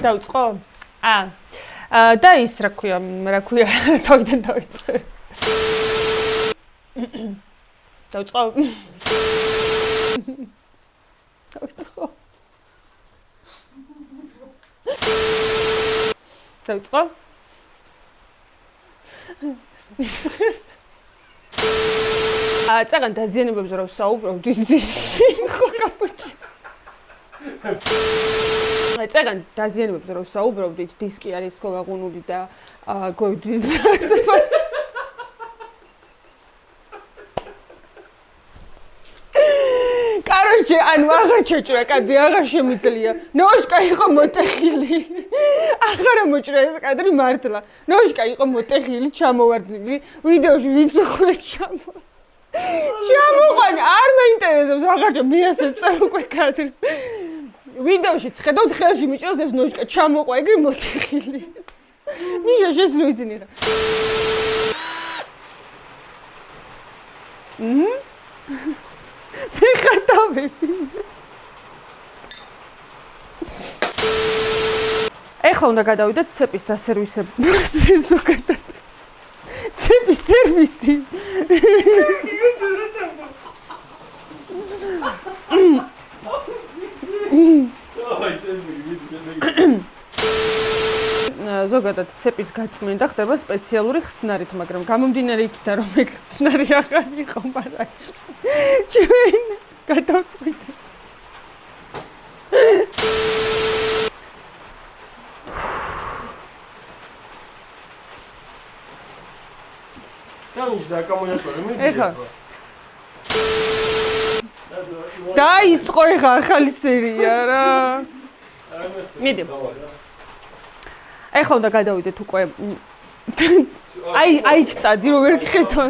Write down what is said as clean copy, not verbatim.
დავიწყო? და ის რა ქვია, თავიდან დავიწყე. დავიწყო? დავიწყო? დავიწყო? წაგან დაზიანებებზე რა ვსაუბრობ, ხო კაპუჩინო. წაგან დაზიანებებზე რა ვსაუბრობდით, დისკი არის თქო გაღუნული და გვევდით სოფას. Короче, ანუ აღარ ჩაჭრა კადრი, აღარ შემიძლია. ნოშკა იყო მოტეხილი. აღარ მოჭრა ეს კადრი მართლა. ნოშკა იყო მოტეხილი, ჩამოვარდნილი. ვიდეოში ვიცხრე ჩამოყვან, არ მეინტერესებს, აღარ ჩა მეასებ წარ უკვე კადრი. ვიდეოში ხედავთ ხელში მიჭრავს ეს ნოშკა, ჩამოყვა ეგრე მოტეხილი. მიშა შესვიძინი რა. ხატავები. ეხლა უნდა გადავიდეთ ცეპის დასერვისებაზე ზოგადად. ცეპის სერვისი. ზოგადად ცეპის გაწმენდა ხდება სპეციალური ხსნარით, მაგრამ გამომდინარე იქიდან რომ ეგ ხსნარი აღარ იყო მარაში. ჩვენ გადავწყვიტეთ. Конечно, аккумулятор. ეხა. დაიწყო ეხა ახალი სერია რა. მიდი. ეხლა უნდა გადავიდეთ უკვე. აი წადი რომ ვერ გხედავ.